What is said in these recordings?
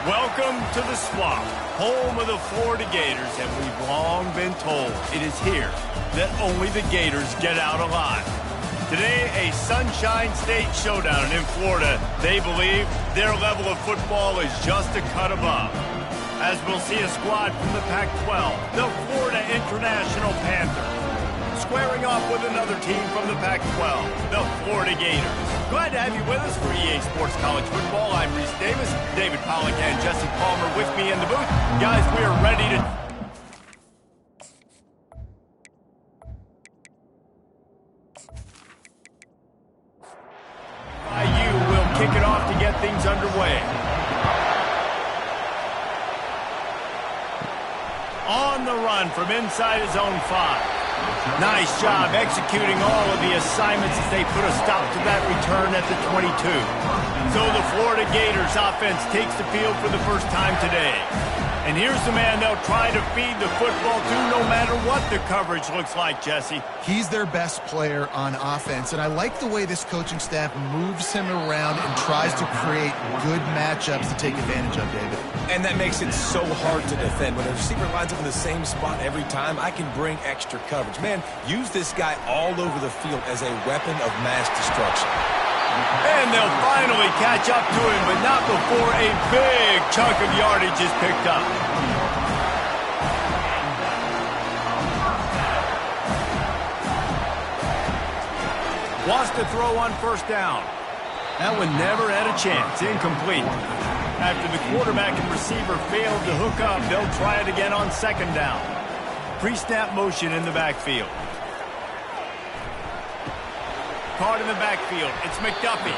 Welcome to the Swamp, home of the Florida Gators, and we've long been told it is here that only the Gators get out alive. Today, a Sunshine State showdown in Florida. They believe their level of football is just a cut above. As we'll see a squad from the Pac-12, the Florida International Panthers, squaring off with another team from the Pac-12, the Florida Gators. Glad to have you with us for EA Sports College Football. I'm Reese Davis, David Pollack, and Jesse Palmer with me in the booth. Guys, we are ready to... FIU will kick it off to get things underway. On the run from inside his own 5. Nice job executing all of the assignments as they put a stop to that return at the 22. So the Florida Gators offense takes the field for the first time today. And here's the man they'll try to feed the football to no matter what the coverage looks like, Jesse. He's their best player on offense, and I like the way this coaching staff moves him around and tries to create good matchups to take advantage of, David. And that makes it so hard to defend. When a receiver lines up in the same spot every time, I can bring extra coverage. Man, use this guy all over the field as a weapon of mass destruction. And they'll finally catch up to him, but not before a big chunk of yardage is picked up. Wants to throw on first down. That one never had a chance. Incomplete. After the quarterback and receiver failed to hook up, they'll try it again on second down. Pre-snap motion in the backfield. Caught in the backfield. It's McDuffie.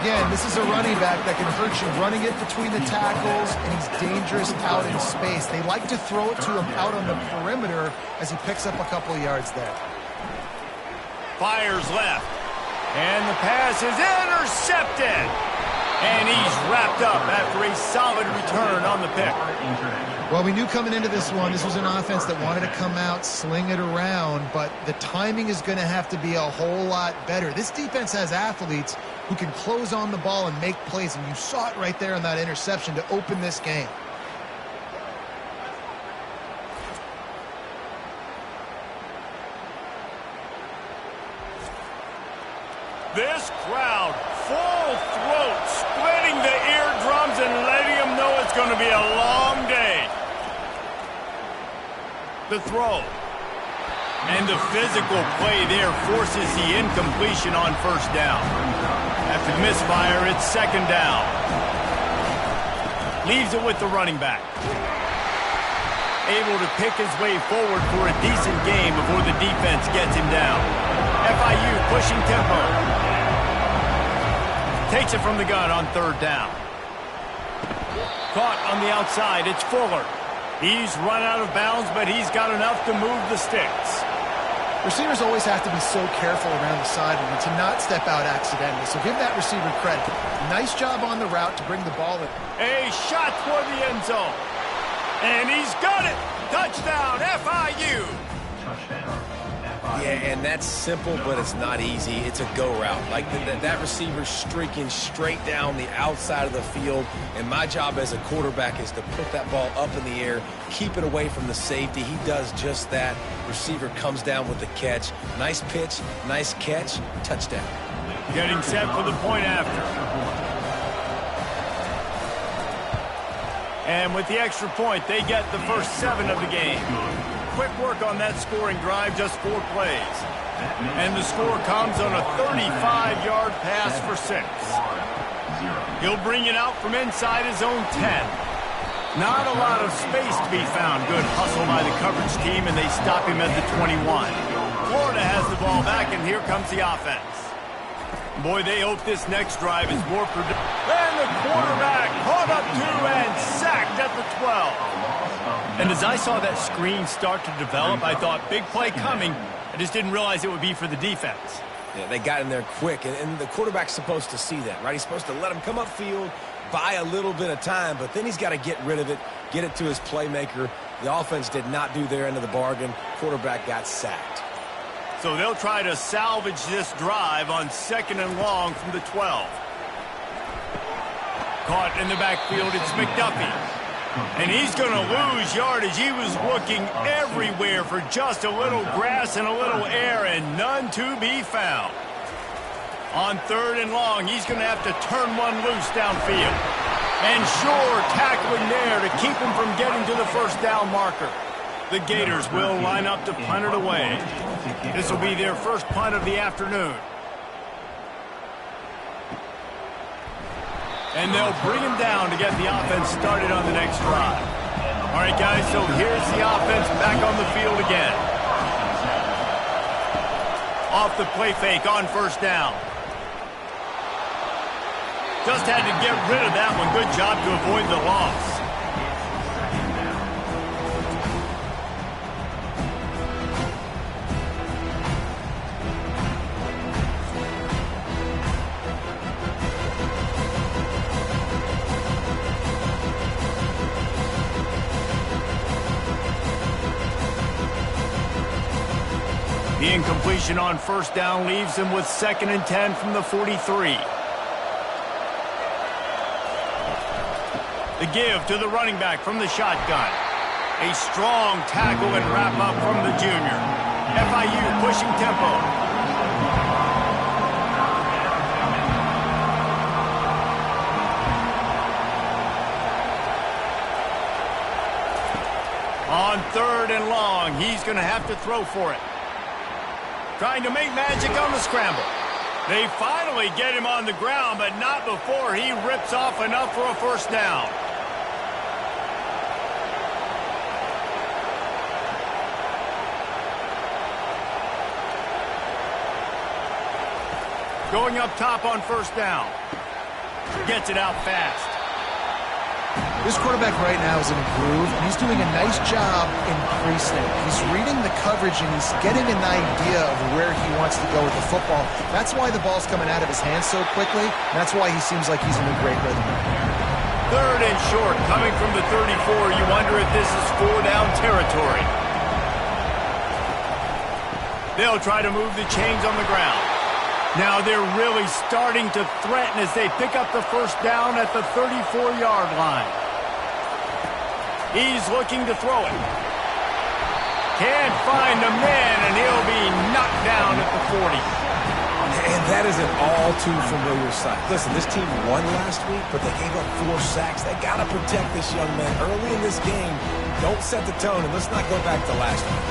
Again, this is a running back that can hurt you, running it between the tackles, and he's dangerous out in space. They like to throw it to him out on the perimeter as he picks up a couple of yards there. Fires left. And the pass is intercepted. And he's wrapped up after a solid return on the pick. Well, we knew coming into this one, this was an offense that wanted to come out, sling it around, but the timing is going to have to be a whole lot better. This defense has athletes who can close on the ball and make plays, and you saw it right there on that interception to open this game. This crowd, full throat, splitting the eardrums and letting them know it's going to be a long day. The throw. And the physical play there forces the incompletion on first down. After the misfire, it's second down. Leaves it with the running back. Able to pick his way forward for a decent game before the defense gets him down. FIU pushing tempo. Takes it from the gun on third down. Caught on the outside. It's Fuller. He's run out of bounds, but he's got enough to move the sticks. Receivers always have to be so careful around the sideline to not step out accidentally, so give that receiver credit. Nice job on the route to bring the ball in. A shot for the end zone. And he's got it. Touchdown, FIU. Touchdown. Yeah, and that's simple, but it's not easy. It's a go route. Like that receiver streaking straight down the outside of the field, and my job as a quarterback is to put that ball up in the air, keep it away from the safety. He does just that. Receiver comes down with the catch. Nice pitch, nice catch, touchdown. Getting set for the point after. And with the extra point, they get the first 7 of the game. Quick work on that scoring drive, just 4 plays. And the score comes on a 35-yard pass for 6. He'll bring it out from inside his own 10. Not a lot of space to be found. Good hustle by the coverage team, and they stop him at the 21. Florida has the ball back, and here comes the offense. Boy, they hope this next drive is more productive. And the quarterback caught up 2 and sacked at the 12. And as I saw that screen start to develop, I thought, big play coming. I just didn't realize it would be for the defense. Yeah, they got in there quick, and the quarterback's supposed to see that, right? He's supposed to let him come upfield, buy a little bit of time, but then he's got to get rid of it, get it to his playmaker. The offense did not do their end of the bargain. Quarterback got sacked. So they'll try to salvage this drive on 2nd and long from the 12. Caught in the backfield, it's McDuffie. And he's going to lose yardage. He was looking everywhere for just a little grass and a little air, and none to be found. On 3rd and long, he's going to have to turn one loose downfield. And sure, tackling there to keep him from getting to the first down marker. The Gators will line up to punt it away. This will be their first punt of the afternoon. And they'll bring him down to get the offense started on the next drive. All right, guys, so here's the offense back on the field again. Off the play fake on 1st down. Just had to get rid of that one. Good job to avoid the loss. The incompletion on 1st down leaves him with 2nd and 10 from the 43. The give to the running back from the shotgun. A strong tackle and wrap up from the junior. FIU pushing tempo. On 3rd and long, he's going to have to throw for it. Trying to make magic on the scramble. They finally get him on the ground, but not before he rips off enough for a 1st down. Going up top on 1st down. Gets it out fast. This quarterback right now is in a groove, and he's doing a nice job increasing. He's reading the coverage, and he's getting an idea of where he wants to go with the football. That's why the ball's coming out of his hands so quickly, and that's why he seems like he's in a great rhythm. 3rd and short, coming from the 34. You wonder if this is 4-down territory. They'll try to move the chains on the ground. Now they're really starting to threaten as they pick up the 1st down at the 34-yard line. He's looking to throw it. Can't find a man, and he'll be knocked down at the 40. And that is an all-too-familiar sight. Listen, this team won last week, but they gave up 4 sacks. They got to protect this young man early in this game. Don't set the tone, and let's not go back to last week.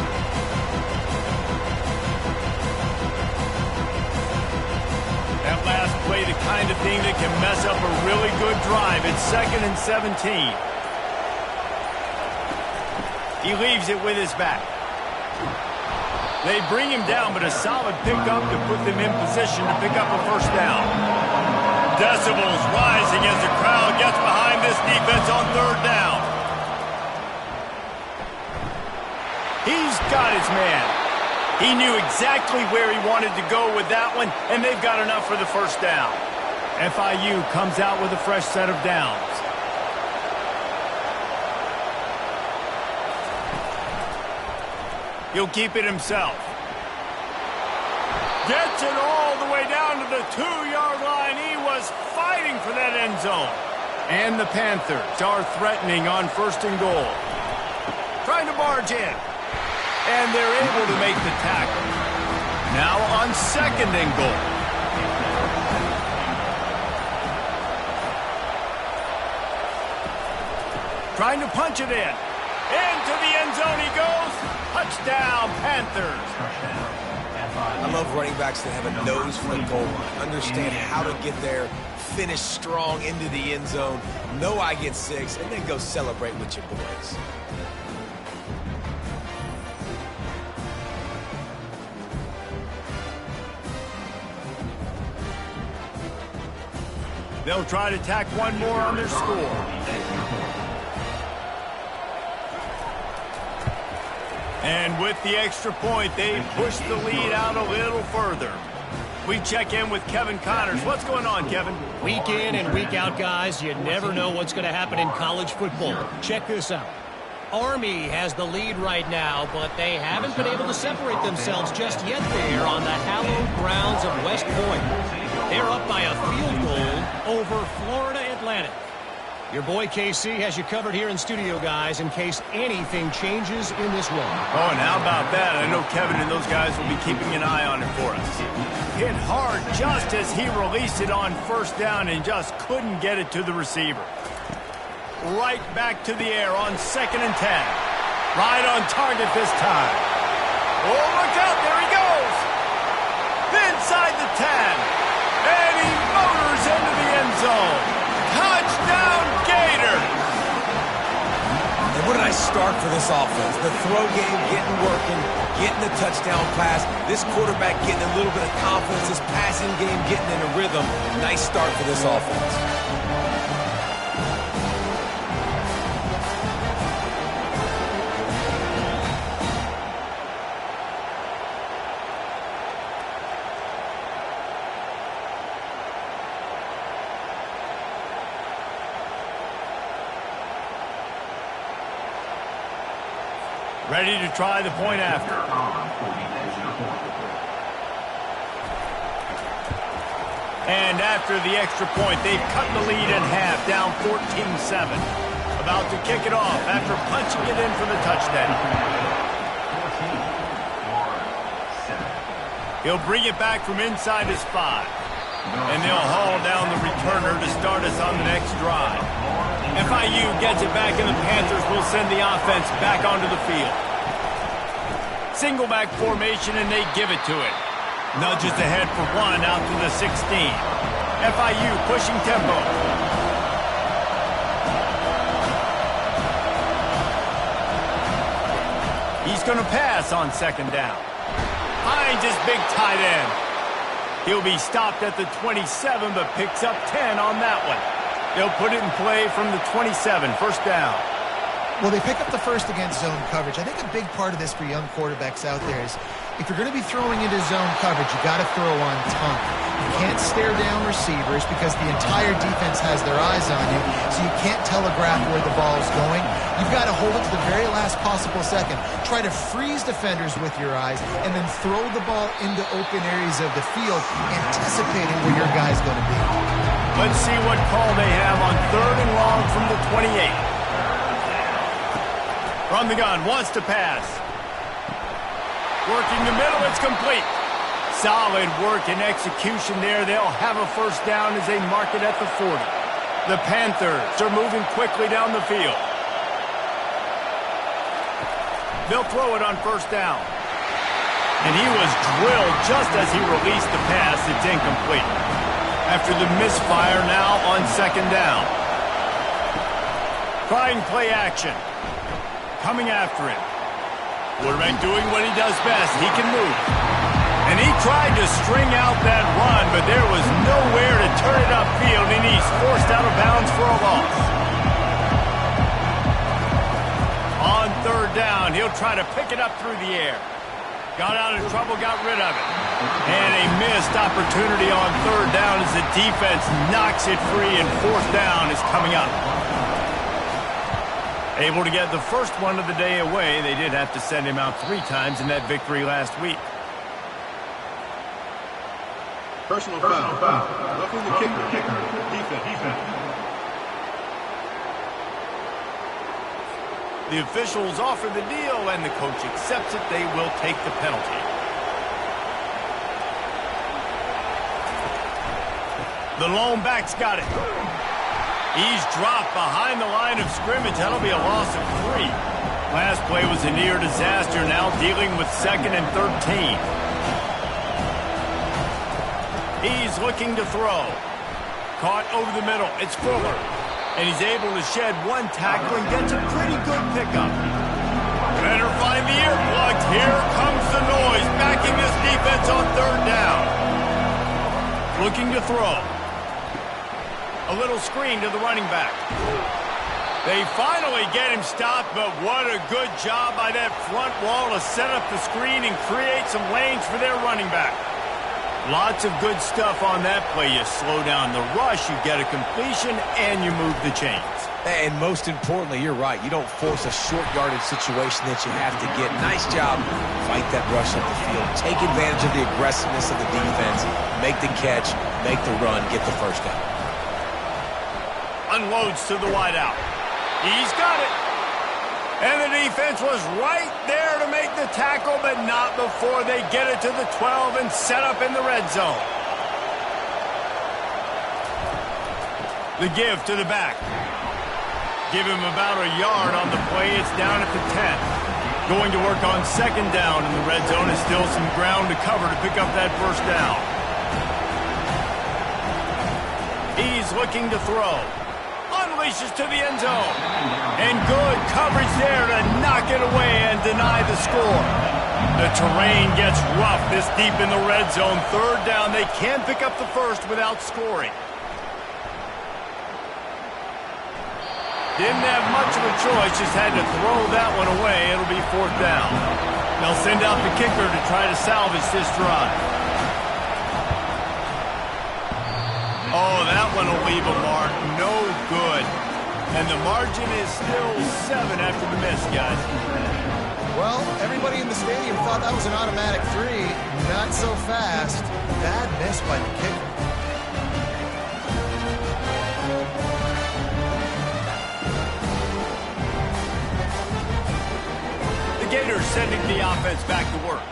That last play, the kind of thing that can mess up a really good drive. It's 2nd and 17. He leaves it with his back. They bring him down, but a solid pickup to put them in position to pick up a 1st down. Decibels rising as the crowd gets behind this defense on 3rd down. He's got his man. He knew exactly where he wanted to go with that one, and they've got enough for the 1st down. FIU comes out with a fresh set of downs. He'll keep it himself. Gets it all the way down to the 2-yard line. He was fighting for that end zone. And the Panthers are threatening on 1st and goal. Trying to barge in. And they're able to make the tackle. Now on 2nd and goal. Trying to punch it in. Into the end zone he goes. Touchdown, Panthers. I love running backs that have a nose for the goal line. Understand how to get there, finish strong into the end zone, know I get 6, and then go celebrate with your boys. They'll try to tack one more on their score. And with the extra point, they push the lead out a little further. We check in with Kevin Connors. What's going on, Kevin? Week in and week out, guys, you never know what's going to happen in college football. Check this out. Army has the lead right now, but they haven't been able to separate themselves just yet there on the hallowed grounds of West Point. They're up by a field goal over Florida Atlantic. Your boy KC has you covered here in studio, guys, in case anything changes in this one. Oh, and how about that? I know Kevin and those guys will be keeping an eye on it for us. Hit hard just as he released it on first down and just couldn't get it to the receiver. Right back to the air on 2nd and 10. Right on target this time. Oh, look out. There he goes. Inside the 10. And he motors into the end zone. Touchdown, Gators! And what did I start for this offense? The throw game getting working, getting the touchdown pass. This quarterback getting a little bit of confidence. This passing game getting in a rhythm. Nice start for this offense. Ready to try the point after. And after the extra point, they've cut the lead in half, down 14-7. About to kick it off after punching it in for the touchdown. He'll bring it back from inside his 5. And they'll haul down the returner to start us on the next drive. FIU gets it back, and the Panthers will send the offense back onto the field. Single back formation, and they give it to it. Nudges ahead for 1 out to the 16. FIU pushing tempo. He's going to pass on 2nd down. Finds his big tight end. He'll be stopped at the 27, but picks up 10 on that one. They'll put it in play from the 27, 1st down. Well, they pick up the first against zone coverage. I think a big part of this for young quarterbacks out there is if you're going to be throwing into zone coverage, you got to throw on time. You can't stare down receivers because the entire defense has their eyes on you, so you can't telegraph where the ball's going. You've got to hold it to the very last possible second. Try to freeze defenders with your eyes, and then throw the ball into open areas of the field, anticipating where your guy's going to be. Let's see what call they have on 3rd and long from the 28. From the gun, wants to pass. Working the middle, it's complete. Solid work and execution there. They'll have a 1st down as they mark it at the 40. The Panthers are moving quickly down the field. They'll throw it on 1st down. And he was drilled just as he released the pass. It's incomplete. After the misfire, now on 2nd down. Trying play action. Coming after him. Quarterback doing what he does best. He can move. And he tried to string out that run, but there was nowhere to turn it upfield, and he's forced out of bounds for a loss. On 3rd down, he'll try to pick it up through the air. Got out of trouble, got rid of it. And a missed opportunity on 3rd down as the defense knocks it free, and 4th down is coming up. Able to get the first one of the day away. They did have to send him out 3 times in that victory last week. Personal foul. Roughing the kicker. Defense. The officials offer the deal, and the coach accepts it. They will take the penalty. The lone back's got it. He's dropped behind the line of scrimmage. That'll be a loss of 3. Last play was a near disaster. Now dealing with 2nd and 13. He's looking to throw. Caught over the middle. It's Fuller. And he's able to shed 1 tackle and gets a pretty good pickup. Better find the earplugs. Here comes the noise. Backing this defense on 3rd down. Looking to throw. A little screen to the running back. They finally get him stopped, but what a good job by that front wall to set up the screen and create some lanes for their running back. Lots of good stuff on that play. You slow down the rush, you get a completion, and you move the chains. And most importantly, you're right. You don't force a short yardage situation that you have to get. Nice job. Fight that rush up the field. Take advantage of the aggressiveness of the defense. Make the catch, make the run, get the 1st down. On Unloads to the wideout. He's got it. And the defense was right there to make the tackle, but not before they get it to the 12 and set up in the red zone. The give to the back. Give him about a yard on the play. It's down at the 10. Going to work on second down in the red zone. Is still some ground to cover to pick up that first down. He's looking to throw. Unleashes to the end zone. And good coverage there to knock it away and deny the score. The terrain gets rough this deep in the red zone. Third down. They can pick up the first without scoring. Didn't have much of a choice. Just had to throw that one away. It'll be fourth down. They'll send out the kicker to try to salvage this drive. Oh, that one will leave a mark. No good. And the margin is still 7 after the miss, guys. Well, everybody in the stadium thought that was an automatic 3. Not so fast. Bad miss by the kicker. The Gators sending the offense back to work.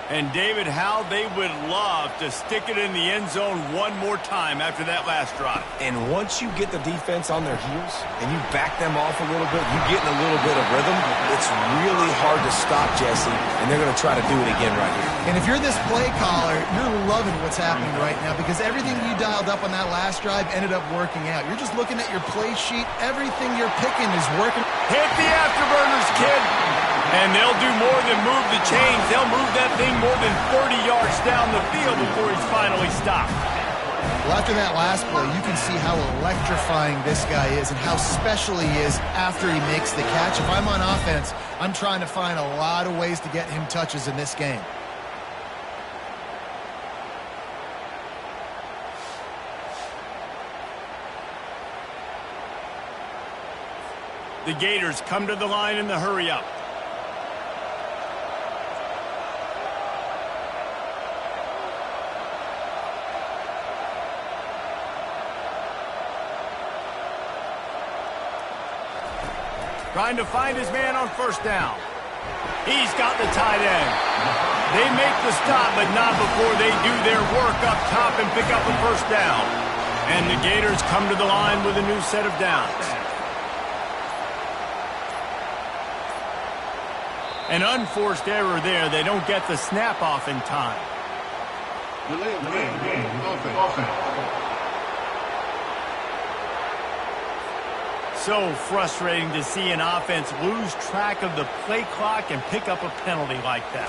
And, David, how they would love to stick it in the end zone one more time after that last drive. And once you get the defense on their heels and you back them off a little bit, you get in a little bit of rhythm, it's really hard to stop, Jesse, and they're going to try to do it again right here. And if you're this play caller, you're loving what's happening right now because everything you dialed up on that last drive ended up working out. You're just looking at your play sheet. Everything you're picking is working. Hit the afterburners, kid. And they'll do more than move the chains. They'll move that thing more than 30 yards down the field before he's finally stopped. Well, after that last play, you can see how electrifying this guy is and how special he is after he makes the catch. If I'm on offense, I'm trying to find a lot of ways to get him touches in this game. The Gators come to the line in the hurry-up. Trying to find his man on first down. He's got the tight end. They make the stop, but not before they do their work up top and pick up the first down. And the Gators come to the line with a new set of downs. An unforced error there. They don't get the snap off in time. Delay of game. Offense. So frustrating to see an offense lose track of the play clock and pick up a penalty like that.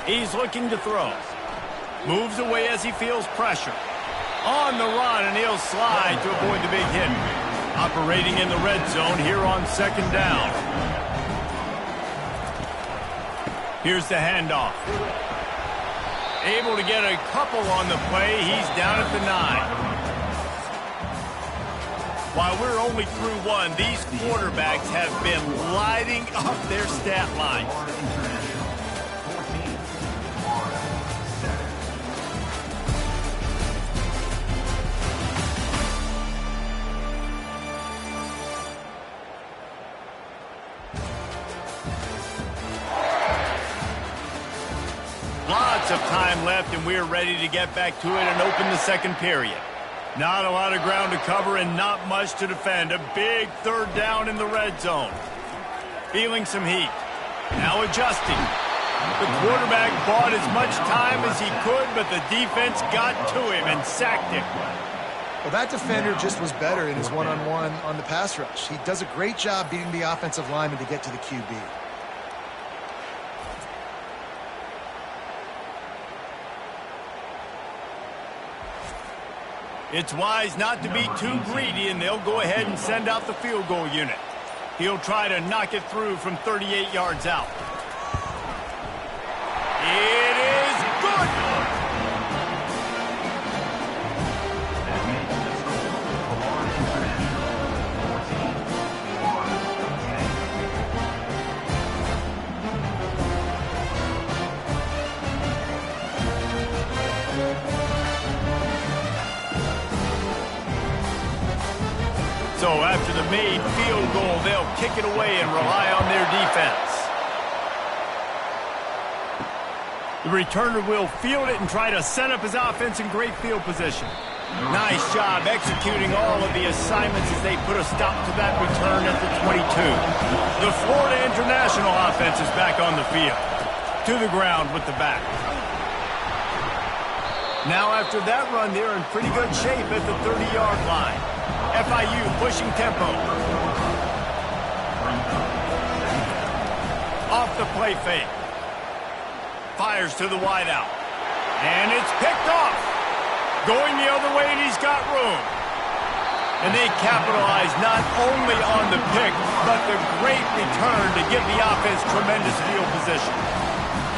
He's looking to throw. Moves away as he feels pressure. On the run, and he'll slide to avoid the big hit. Operating in the red zone here on second down. Here's the handoff. Able to get a couple on the play. He's down at the 9. While we're only through one, these quarterbacks have been lighting up their stat lines. Lots of time left, and we're ready to get back to it and open the second period. Not a lot of ground to cover and not much to defend. A big third down in the red zone. Feeling some heat. Now adjusting. The quarterback bought as much time as he could, but the defense got to him and sacked him. Well, that defender just was better in his one-on-one on the pass rush. He does a great job beating the offensive lineman to get to the QB. It's wise not to be too greedy, and they'll go ahead and send out the field goal unit. He'll try to knock it through from 38 yards out. It is good! the made field goal, they'll kick it away and rely on their defense. The returner will field it and try to set up his offense in great field position. Nice job executing all of the assignments as they put a stop to that return at the 22. The Florida International offense is back on the field. To the ground with the back. Now after that run, they're in pretty good shape at the 30-yard line. FIU pushing tempo. Off the play fake. Fires to the wideout. And it's picked off. Going the other way, and he's got room. And they capitalize not only on the pick, but the great return to give the offense tremendous field position.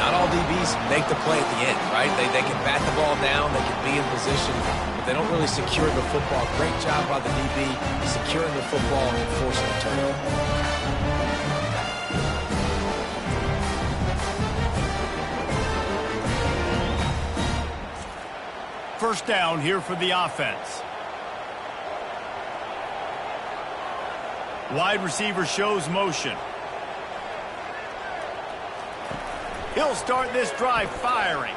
Not all DBs make the play at the end, right? They can bat the ball down, they can be in position, but they don't really secure the football. Great job by the DB securing the football and forcing the turnover. First down here for the offense. Wide receiver shows motion. He'll start this drive firing.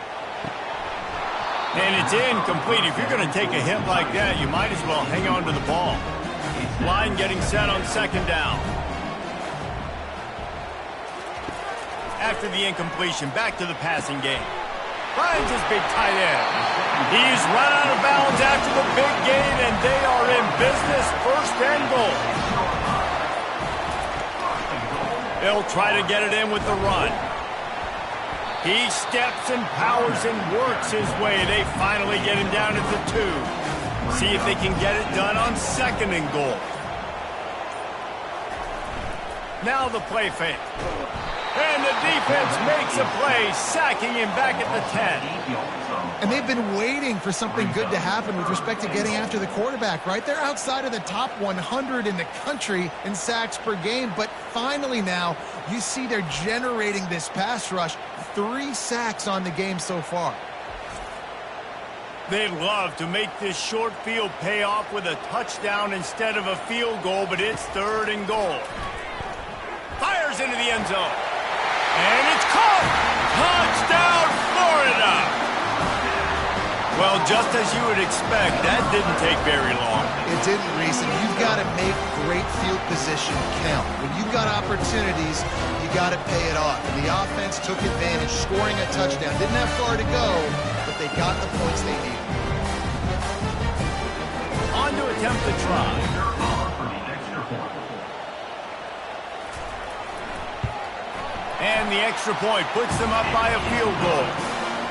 And it's incomplete. If you're going to take a hit like that, you might as well hang on to the ball. Line getting set on second down. After the incompletion, back to the passing game. Finds his big tight end. He's run out of bounds after the big gain, and they are in business, first and goal. They'll try to get it in with the run. He steps and powers and works his way. They finally get him down at the 2. See if they can get it done on second and goal. Now the play fake. And the defense makes a play, sacking him back at the 10. And they've been waiting for something good to happen with respect to getting after the quarterback, right? They're outside of the top 100 in the country in sacks per game, but finally now you see they're generating this pass rush. 3 sacks on the game so far. They'd love to make this short field pay off with a touchdown instead of a field goal, but it's third and goal. Fires into the end zone. And it's caught! Touchdown, Florida! Well, just as you would expect, that didn't take very long. It didn't, Reese, and you've got to make great field position count. When you've got opportunities, you got to pay it off. And the offense took advantage, scoring a touchdown. Didn't have far to go, but they got the points they needed. On to attempt the try. And the extra point puts them up by a field goal.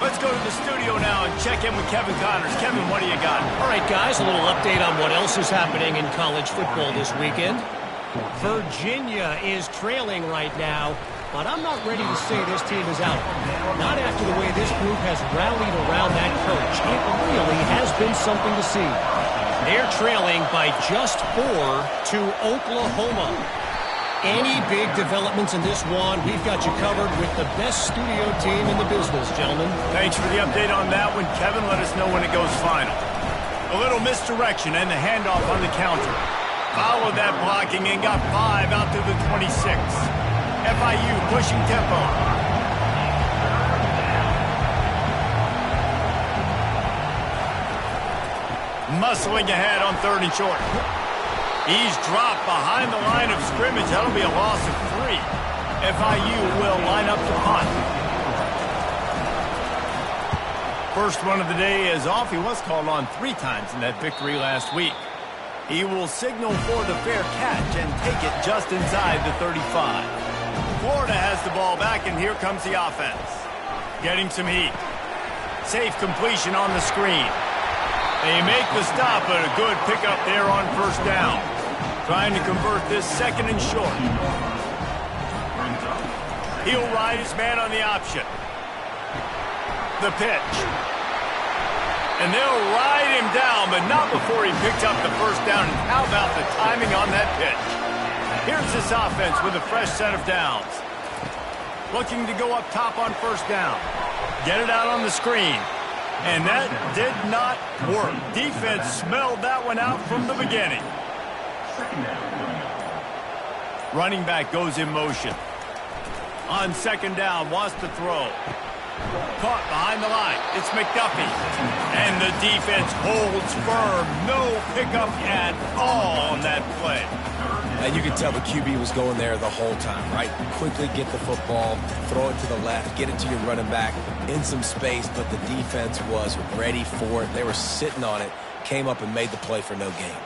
Let's go to the studio now and check in with Kevin Connors. Kevin, what do you got? All right, guys, a little update on what else is happening in college football this weekend. Virginia is trailing right now, but I'm not ready to say this team is out. Not after the way this group has rallied around that coach. It really has been something to see. They're trailing by just 4 to Oklahoma. Any big developments in this one, we've got you covered with the best studio team in the business, gentlemen. Thanks for the update on that one, Kevin. Let us know when it goes final. A little misdirection and the handoff on the counter. Followed that blocking and got 5 out to the 26. FIU pushing tempo. Muscling ahead on 3rd and short. He's dropped behind the line of scrimmage. That'll be a loss of 3. FIU will line up to punt. First one of the day is off. He was called on 3 times in that victory last week. He will signal for the fair catch and take it just inside the 35. Florida has the ball back, and here comes the offense. Getting some heat. Safe completion on the screen. They make the stop, but a good pickup there on first down. Trying to convert this second and short. He'll ride his man on the option. The pitch. And they'll ride him down, but not before he picks up the first down. And how about the timing on that pitch? Here's this offense with a fresh set of downs. Looking to go up top on first down. Get it out on the screen. And that did not work. Defense smelled that one out from the beginning. Second down. Running back goes in motion. On second down, wants to throw. Caught behind the line. It's McDuffie. And the defense holds firm. No pickup at all on that play. And you can tell the QB was going there the whole time, right? Quickly get the football, throw it to the left, get it to your running back in some space, but the defense was ready for it. They were sitting on it, came up and made the play for no gain.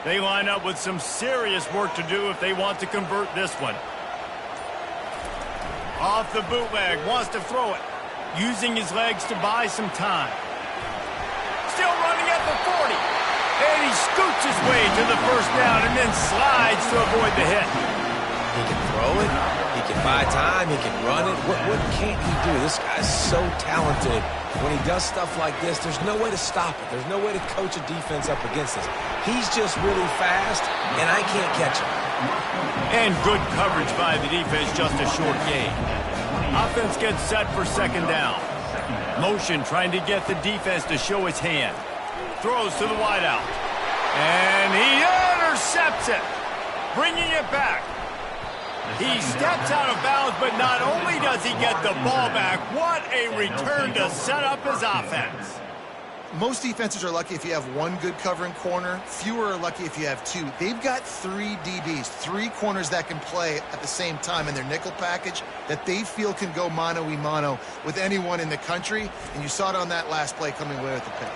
They line up with some serious work to do if they want to convert this one. Off the bootleg, wants to throw it. Using his legs to buy some time. Still running at the 40. And he scoots his way to the first down and then slides to avoid the hit. He can throw it. He can buy time. He can run it. What can't he do? This guy's so talented. When he does stuff like this, there's no way to stop it. There's no way to coach a defense up against this. He's just really fast, and I can't catch him. And good coverage by the defense, just a short gain. Offense gets set for second down. Motion trying to get the defense to show its hand. Throws to the wideout. And he intercepts it, bringing it back. He steps out of bounds, but not only does he get the ball back, what a return to set up his offense. Most defenses are lucky if you have one good covering corner. Fewer are lucky if you have two. They've got 3 DBs, 3 corners that can play at the same time in their nickel package that they feel can go mano-a-mano with anyone in the country. And you saw it on that last play coming away with the pick.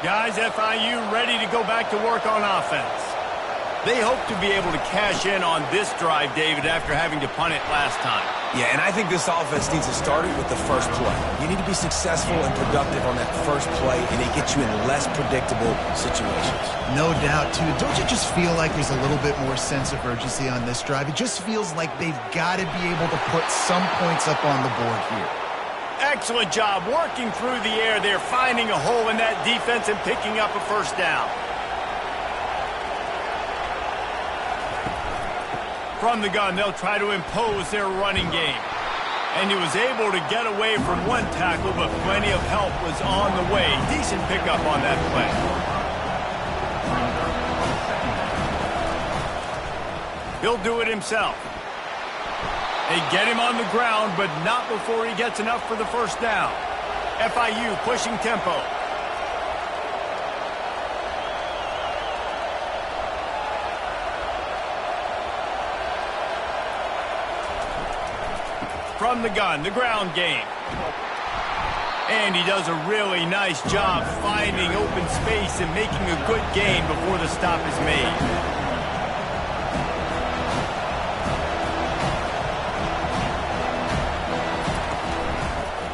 Guys, FIU ready to go back to work on offense. They hope to be able to cash in on this drive, David, after having to punt it last time. Yeah, and I think this offense needs to start it with the first play. You need to be successful and productive on that first play, and it gets you in less predictable situations. No doubt, too. Don't you just feel like there's a little bit more sense of urgency on this drive? It just feels like they've got to be able to put some points up on the board here. Excellent job working through the air there, finding a hole in that defense and picking up a first down. From the gun, they'll try to impose their running game. And he was able to get away from one tackle, but plenty of help was on the way. Decent pickup on that play. He'll do it himself. They get him on the ground, but not before he gets enough for the first down. FIU pushing tempo. From the gun, the ground game. And he does a really nice job finding open space and making a good gain before the stop is made.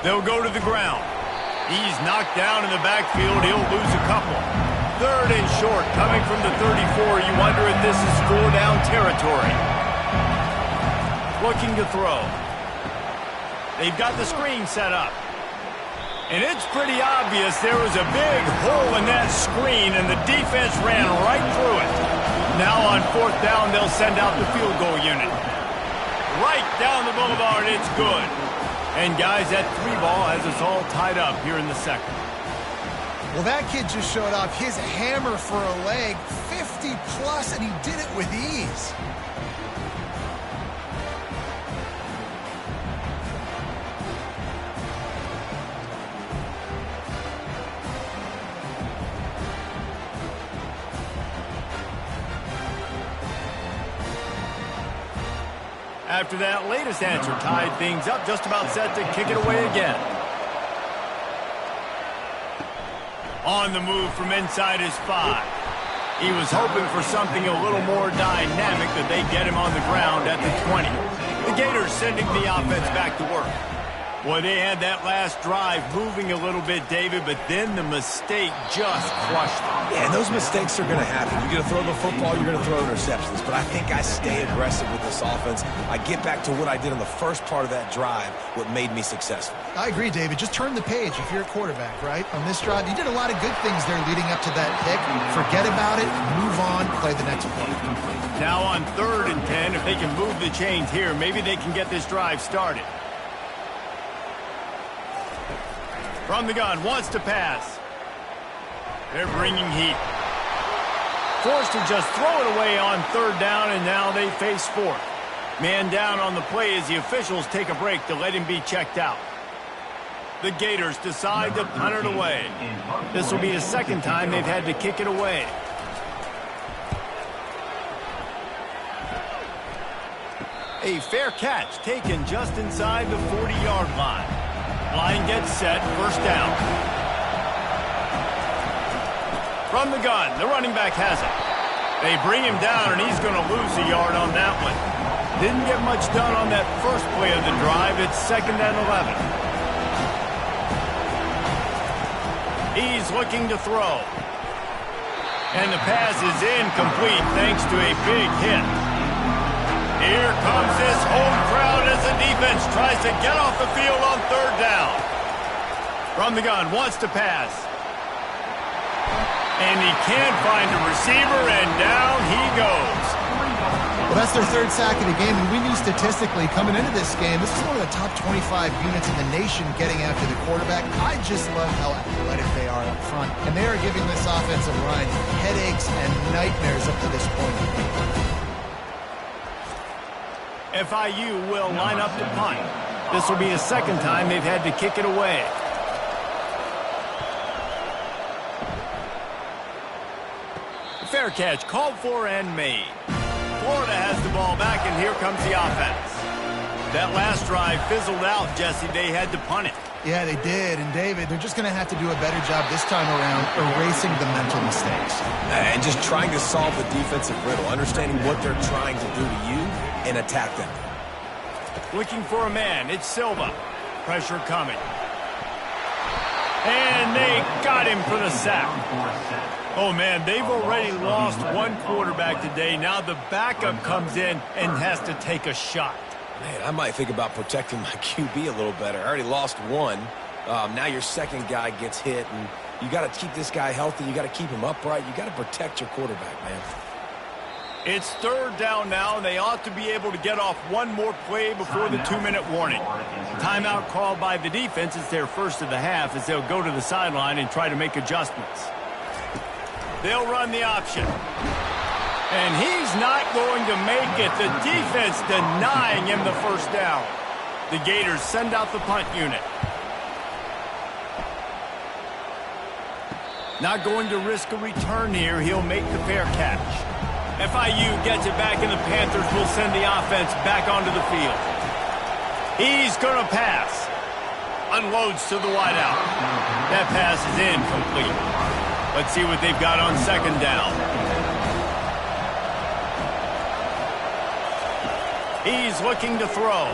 They'll go to the ground. He's knocked down in the backfield. He'll lose a couple. Third and short, coming from the 34. You wonder if this is 4-down territory. Looking to throw. They've got the screen set up. And it's pretty obvious there was a big hole in that screen, and the defense ran right through it. Now on fourth down, they'll send out the field goal unit. Right down the boulevard, it's good. And guys, that 3-ball has us all tied up here in the second. Well, that kid just showed off his hammer for a leg, 50-plus, and he did it with ease. After that latest answer tied things up, just about set to kick it away again. On the move from inside his 5. He was hoping for something a little more dynamic, that they get him on the ground at the 20. The Gators sending the offense back to work. Boy, they had that last drive moving a little bit, David, but then the mistake just crushed them. Yeah, and those mistakes are going to happen. You're going to throw the football, you're going to throw interceptions. But I think I stay aggressive with this offense. I get back to what I did on the first part of that drive, what made me successful. I agree, David. Just turn the page if you're a quarterback, right? On this drive, you did a lot of good things there leading up to that pick. Forget about it, move on, play the next play. Now on 3rd and 10, if they can move the chains here, maybe they can get this drive started. From the gun, wants to pass. They're bringing heat. Forced to just throw it away on third down, and now they face fourth. Man down on the play as the officials take a break to let him be checked out. The Gators decide to punt it away. This will be the second time they've had to kick it away. A fair catch taken just inside the 40-yard line. Line gets set, first down. From the gun, the running back has it. They bring him down, and he's going to lose a yard on that one. Didn't get much done on that first play of the drive. It's 2nd and 11. He's looking to throw. And the pass is incomplete thanks to a big hit. Here comes this home crowd as the defense tries to get off the field on third down. From the gun, wants to pass. And he can't find a receiver, and down he goes. Well, that's their third sack of the game, and we knew statistically coming into this game, this is one of the top 25 units in the nation getting after the quarterback. I just love how athletic they are up front, and they are giving this offensive line headaches and nightmares up to this point. FIU will line up to punt. This will be the second time they've had to kick it away. Fair catch called for and made. Florida has the ball back, and here comes the offense. That last drive fizzled out, Jesse. They had to punt it. Yeah, they did. And, David, they're just going to have to do a better job this time around erasing the mental mistakes. And just trying to solve the defensive riddle, understanding what they're trying to do to you and attack them. Looking for a man. It's Silva. Pressure coming. And they got him for the sack. Oh, man, they've already lost one quarterback today. Now the backup comes in and has to take a shot. Man, I might think about protecting my QB a little better. I already lost one. Now your second guy gets hit, and you got to keep this guy healthy. You got to keep him upright. You got to protect your quarterback, man. It's third down now, and they ought to be able to get off one more play before the 2-minute warning. Timeout called by the defense. It's their first of the half as they'll go to the sideline and try to make adjustments. They'll run the option. And he's not going to make it. The defense denying him the first down. The Gators send out the punt unit. Not going to risk a return here. He'll make the fair catch. FIU gets it back, and the Panthers will send the offense back onto the field. He's going to pass. Unloads to the wideout. That pass is incomplete. Let's see what they've got on second down. He's looking to throw.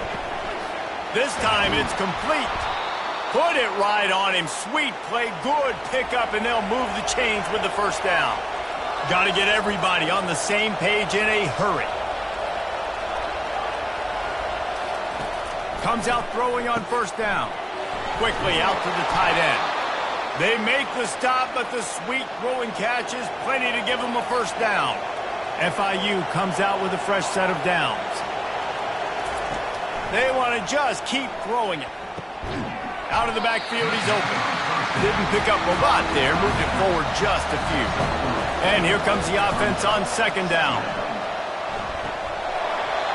This time it's complete. Put it right on him. Sweet play, good pickup, and they'll move the chains with the first down. Got to get everybody on the same page in a hurry. Comes out throwing on first down. Quickly out to the tight end. They make the stop, but the sweet throwing catch is plenty to give them a first down. FIU comes out with a fresh set of downs. They want to just keep throwing it. Out of the backfield, he's open. Didn't pick up a lot there, moved it forward just a few. And here comes the offense on second down.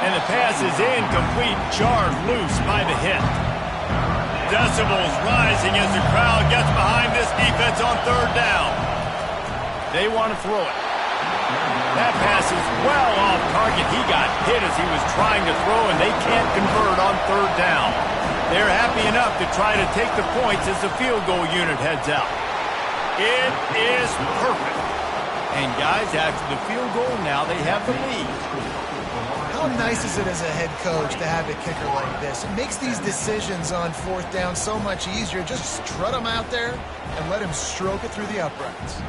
And the pass is incomplete, jarred loose by the hit. Decibels rising as the crowd gets behind this defense on third down. They want to throw it. That pass is well off target. He got hit as he was trying to throw, and they can't convert on third down. They're happy enough to try to take the points as the field goal unit heads out. It is perfect. And guys, after the field goal, now they have the lead. How nice is it as a head coach to have a kicker like this? It makes these decisions on fourth down so much easier. Just strut him out there and let him stroke it through the uprights.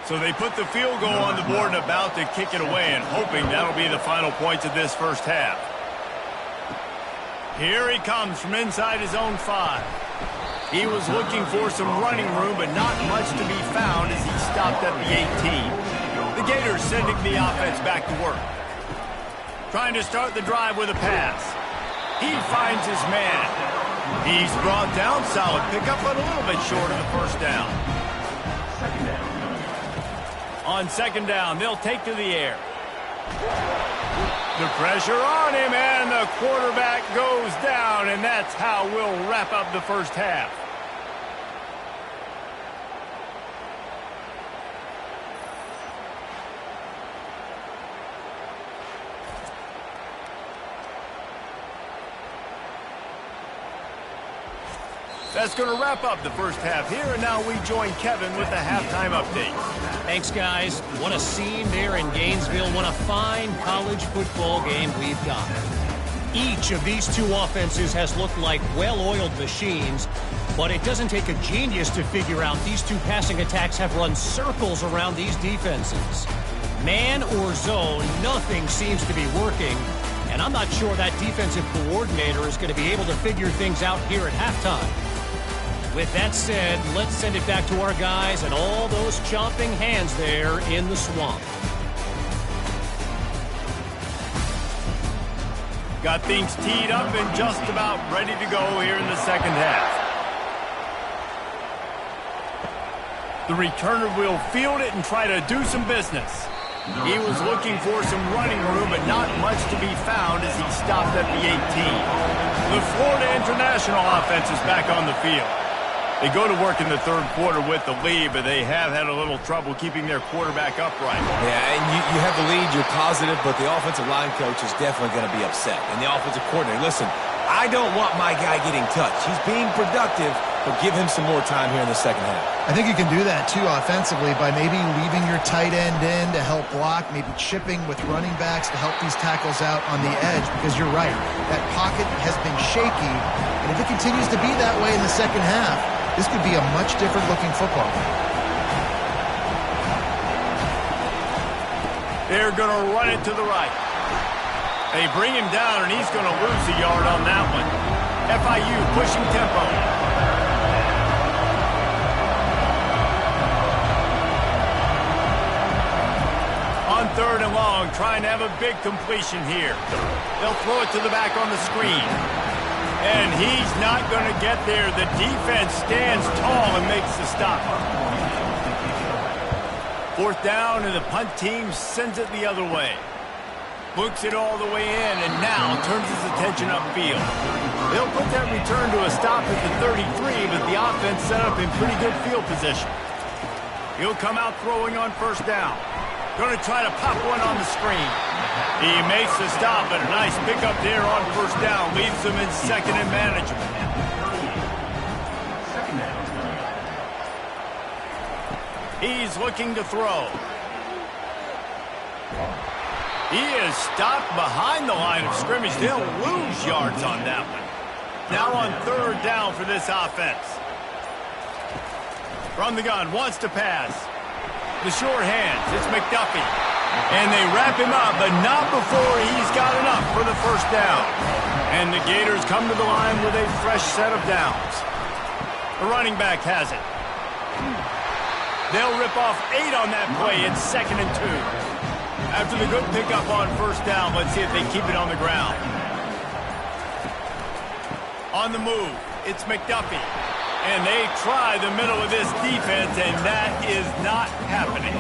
So they put the field goal on the board and about to kick it away, and hoping that'll be the final points of this first half. Here he comes from inside his own 5. He was looking for some running room, but not much to be found as he stopped at the 18. The Gators sending the offense back to work. Trying to start the drive with a pass. He finds his man. He's brought down. Solid pickup, but a little bit short of the first down. On second down, they'll take to the air. The pressure on him, and the quarterback goes down, and that's how we'll wrap up the first half. That's going to wrap up the first half here, and now we join Kevin with the halftime update. Thanks, guys. What a scene there in Gainesville. What a fine college football game we've got. Each of these two offenses has looked like well-oiled machines, but it doesn't take a genius to figure out these two passing attacks have run circles around these defenses. Man or zone, nothing seems to be working, and I'm not sure that defensive coordinator is going to be able to figure things out here at halftime. With that said, let's send it back to our guys and all those chomping hands there in the swamp. Got things teed up and just about ready to go here in the second half. The returner will field it and try to do some business. He was looking for some running room, but not much to be found as he stopped at the 18. The Florida International offense is back on the field. They go to work in the third quarter with the lead, but they have had a little trouble keeping their quarterback upright. Yeah, and you have the lead, you're positive, but the offensive line coach is definitely going to be upset. And the offensive coordinator, listen, I don't want my guy getting touched. He's being productive, but give him some more time here in the second half. I think you can do that, too, offensively, by maybe leaving your tight end in to help block, maybe chipping with running backs to help these tackles out on the edge, because you're right. That pocket has been shaky, and if it continues to be that way in the second half, this could be a much different looking football game. They're going to run it to the right. They bring him down, and he's going to lose a yard on that one. FIU pushing tempo. On third and long, trying to have a big completion here. They'll throw it to the back on the screen. And he's not going to get there. The defense stands tall and makes the stop. Fourth down, and the punt team sends it the other way. Books it all the way in, and now turns his attention upfield. They'll put that return to a stop at the 33, but the offense set up in pretty good field position. He'll come out throwing on first down. Going to try to pop one on the screen. He makes the stop, but a nice pickup there on first down. Leaves them in second and manageable. He's looking to throw. He is stopped behind the line of scrimmage. They'll lose yards on that one. Now on third down for this offense. From the gun, wants to pass. The short hands, it's McDuffie. And they wrap him up, but not before he's got enough for the first down. And the Gators come to the line with a fresh set of downs. The running back has it. They'll rip off 8 on that play. It's 2nd and 2. After the good pickup on first down, let's see if they keep it on the ground. On the move, it's McDuffie. And they try the middle of this defense, and that is not happening.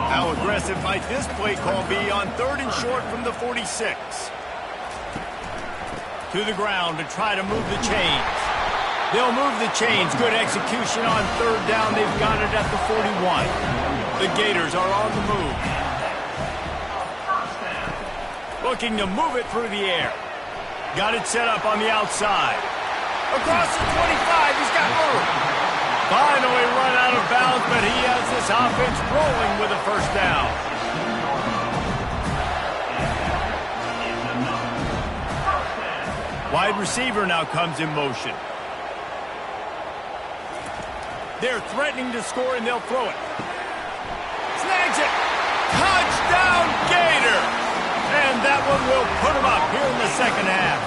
How aggressive might this play call be on third and short from the 46? To the ground to try to move the chains. They'll move the chains. Good execution on third down. They've got it at the 41. The Gators are on the move. Looking to move it through the air. Got it set up on the outside. Across the 25, he's got room. Finally run out of bounds, but he has this offense rolling with a first down. Wide receiver now comes in motion. They're threatening to score, and they'll throw it. Snags it. Touchdown, Gator. And that one will put him up here in the second half.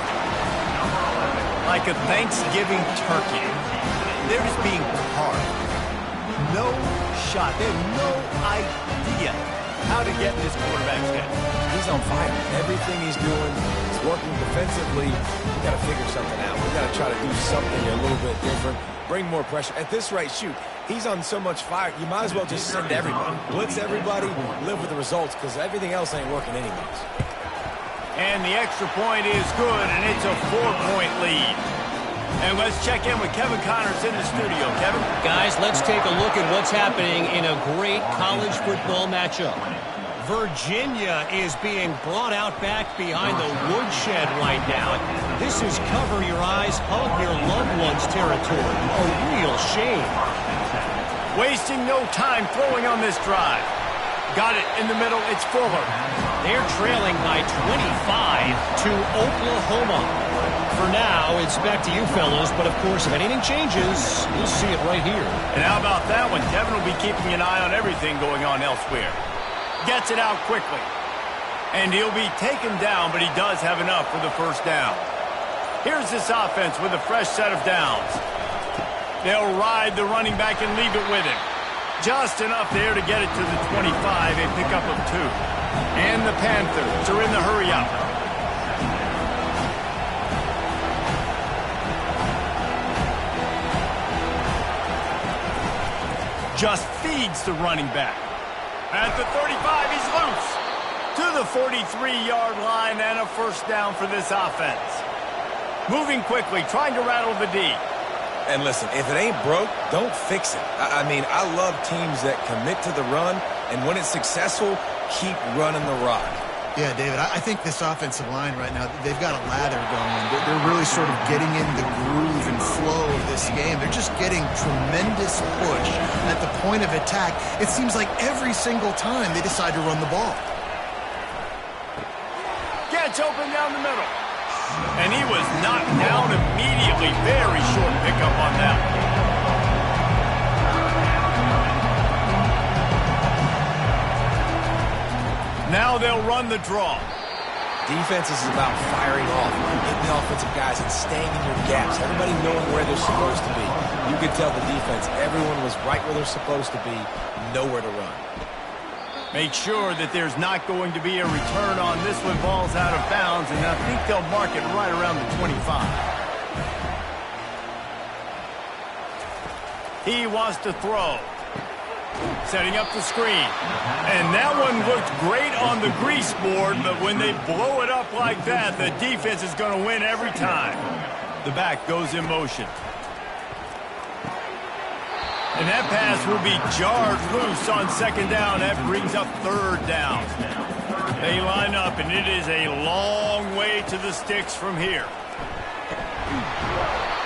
Like a Thanksgiving turkey. They're just being carved. No shot. They have no idea how to get in this quarterback's head. He's on fire. Everything he's doing is working defensively. We got to figure something out. We got to try to do something a little bit different. Bring more pressure. At this rate, shoot, he's on so much fire, you might as well just send everybody. Blitz everybody, live with the results, because everything else ain't working anyways. And the extra point is good, and it's a 4-point lead. And let's check in with Kevin Connors in the studio. Kevin? Guys, let's take a look at what's happening in a great college football matchup. Virginia is being brought out back behind the woodshed right now. This is cover your eyes, hug your loved ones territory. A real shame. Wasting no time throwing on this drive. Got it in the middle. It's Fuller. They're trailing by 25 to Oklahoma. For now, it's back to you fellas, but of course, if anything changes, you'll see it right here. And how about that one? Kevin will be keeping an eye on everything going on elsewhere. Gets it out quickly. And he'll be taken down, but he does have enough for the first down. Here's this offense with a fresh set of downs. They'll ride the running back and leave it with him. Just enough there to get it to the 25, a pickup of 2. And the Panthers are in the hurry-up. Just feeds the running back. At the 35, he's loose. To the 43-yard line and a first down for this offense. Moving quickly, trying to rattle the D. And listen, if it ain't broke, don't fix it. I mean, I love teams that commit to the run, and when it's successful, keep running the rock. Yeah, David, I think this offensive line right now, they've got a lather going. They're really sort of getting in the groove and flow of this game. They're just getting tremendous push at the point of attack. It seems like every single time they decide to run the ball. Gets open down the middle. And he was knocked down immediately. Very short pickup on that one. Now they'll run the draw. Defense is about firing off, hitting the offensive guys and staying in your gaps. Everybody knowing where they're supposed to be. You could tell the defense, everyone was right where they're supposed to be, nowhere to run. Make sure that there's not going to be a return on this one. Ball's out of bounds, and I think they'll mark it right around the 25. He wants to throw. Setting up the screen. And that one looked great on the grease board, but when they blow it up like that, the defense is going to win every time. The back goes in motion. And that pass will be jarred loose on second down. That brings up third down. They line up, and it is a long way to the sticks from here.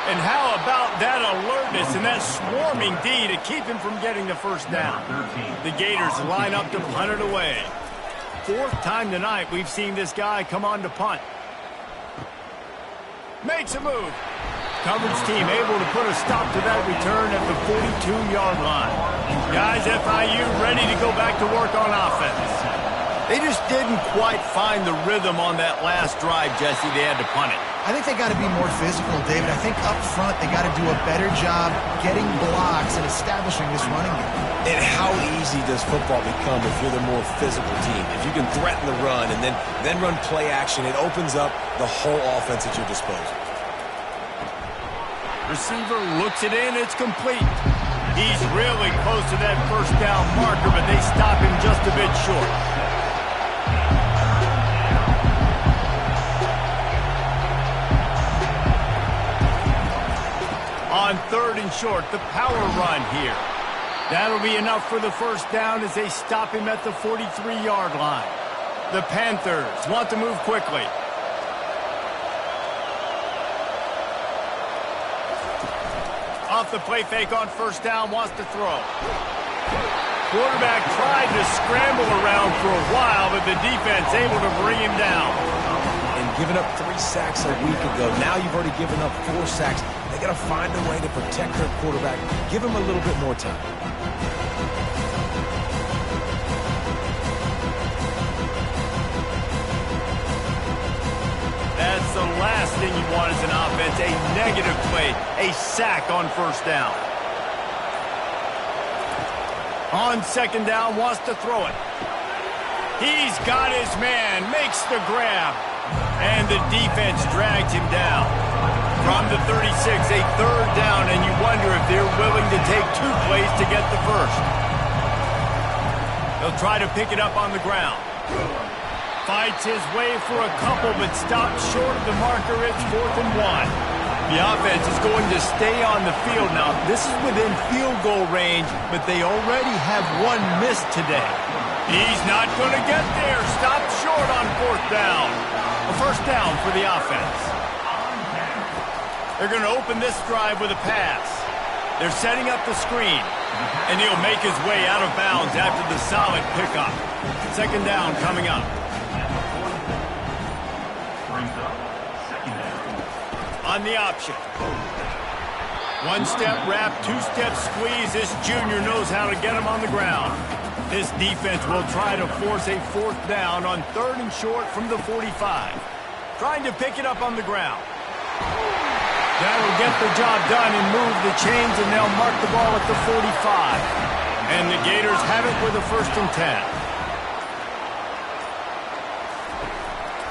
And how about that alertness and that swarming D to keep him from getting the first down? The Gators line up to punt it away. 4th time tonight we've seen this guy come on to punt. Makes a move. Coverage team able to put a stop to that return at the 42-yard line. Guys, FIU ready to go back to work on offense. They just didn't quite find the rhythm on that last drive, Jesse. They had to punt it. I think they got to be more physical, David. I think up front they got to do a better job getting blocks and establishing this running game. And how easy does football become if you're the more physical team? If you can threaten the run and then run play action, it opens up the whole offense at your disposal. Receiver looks it in. It's complete. He's really close to that first down marker, but they stop him just a bit short. On 3rd and short, the power run here. That'll be enough for the first down as they stop him at the 43-yard line. The Panthers want to move quickly. Off the play fake on first down, wants to throw. Quarterback tried to scramble around for a while, but the defense able to bring him down. And giving up 3 sacks a week ago, now you've already given up 4 sacks. They got to find a way to protect their quarterback. Give him a little bit more time. That's the last thing you want as an offense, a negative play, a sack on first down. On second down, wants to throw it. He's got his man, makes the grab, and the defense drags him down. From the 36, a third down, and you wonder if they're willing to take 2 plays to get the first. They'll try to pick it up on the ground. Fights his way for a couple, but stops short of the marker. It's 4th and 1. The offense is going to stay on the field now. This is within field goal range, but they already have 1 miss today. He's not going to get there. Stopped short on 4th down. A first down for the offense. They're going to open this drive with a pass. They're setting up the screen, and he'll make his way out of bounds after the solid pickup. Second down coming up. On the option. 1-step wrap, 2-step squeeze. This junior knows how to get him on the ground. This defense will try to force a 4th down on 3rd and short from the 45. Trying to pick it up on the ground. That'll get the job done and move the chains, and they'll mark the ball at the 45. And the Gators have it with a 1st and 10.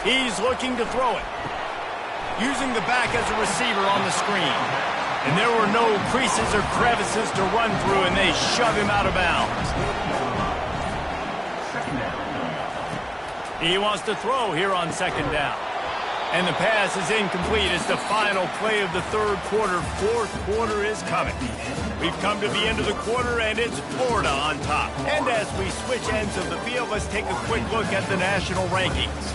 He's looking to throw it. Using the back as a receiver on the screen. And there were no creases or crevices to run through, and they shove him out of bounds. He wants to throw here on 2nd down. And the pass is incomplete. It's the final play of the 3rd quarter. 4th quarter is coming. We've come to the end of the quarter, and it's Florida on top. And as we switch ends of the field, let's take a quick look at the national rankings.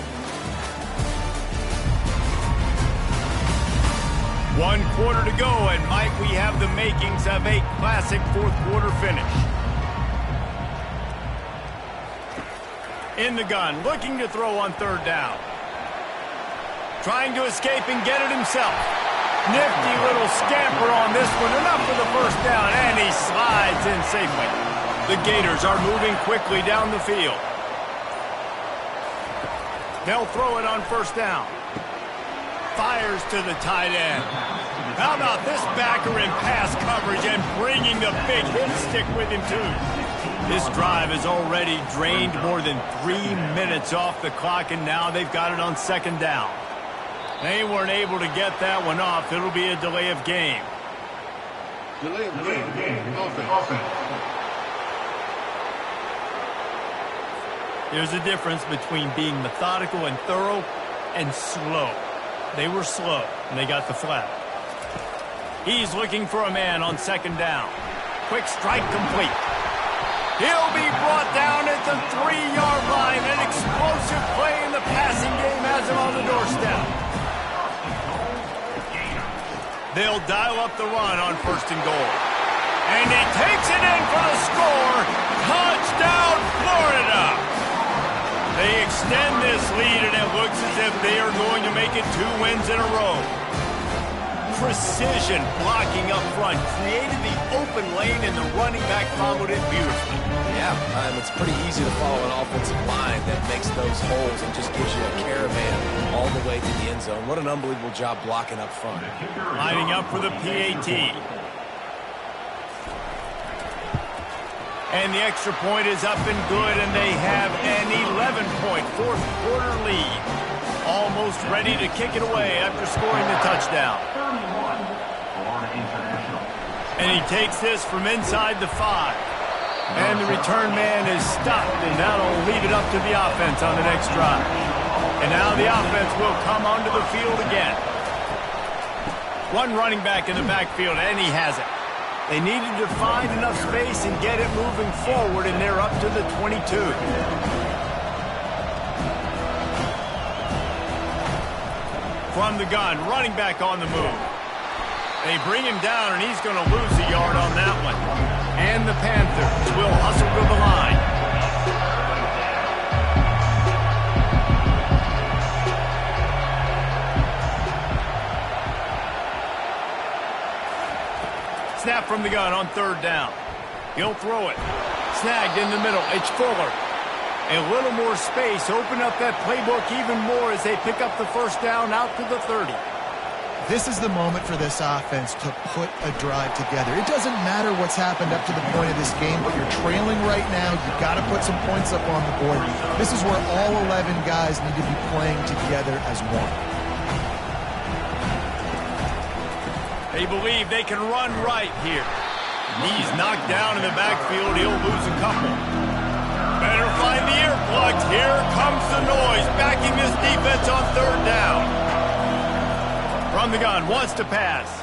1 quarter to go, and might we have the makings of a classic 4th quarter finish. In the gun, looking to throw on 3rd down. Trying to escape and get it himself. Nifty little scamper on this one. Enough for the first down, and he slides in safely. The Gators are moving quickly down the field. They'll throw it on 1st down. Fires to the tight end. How about this backer in pass coverage and bringing the big hit stick with him, too? This drive has already drained more than 3 minutes off the clock, and now they've got it on 2nd down. They weren't able to get that one off. It'll be a delay of game. Delay of game. Offense. There's a difference between being methodical and thorough and slow. They were slow, and they got the flag. He's looking for a man on 2nd down. Quick strike complete. He'll be brought down at the 3-yard line. An explosive play in the passing game has him on the doorstep. They'll dial up the run on 1st and goal. And he takes it in for the score. Touchdown, Florida! They extend this lead, and it looks as if they are going to make it 2 wins in a row. Precision blocking up front created the open lane, and the running back followed it beautifully. Yeah, it's pretty easy to follow an offensive line that makes those holes and just gives you a caravan all the way to the end zone. What an unbelievable job blocking up front. Lining up for the PAT. And the extra point is up and good, and they have an 11-point 4th quarter lead. Almost ready to kick it away after scoring the touchdown. And he takes this from inside the 5. And the return man is stopped, and that'll leave it up to the offense on the next drive. And now the offense will come onto the field again. 1 running back in the backfield, and he has it. They needed to find enough space and get it moving forward, and they're up to the 22. From the gun, running back on the move. They bring him down, and he's going to lose a yard on that one. And the Panthers will hustle to the line. Snap from the gun on 3rd down. He'll throw it. Snagged in the middle. It's Fuller. A little more space. Open up that playbook even more as they pick up the first down out to the 30. This is the moment for this offense to put a drive together. It doesn't matter what's happened up to the point of this game, but you're trailing right now. You've got to put some points up on the board. This is where all 11 guys need to be playing together as one. They believe they can run right here. He's knocked down in the backfield. He'll lose a couple. Better find the earplugs. Here comes the noise, backing this defense on third down. From the gun, wants to pass.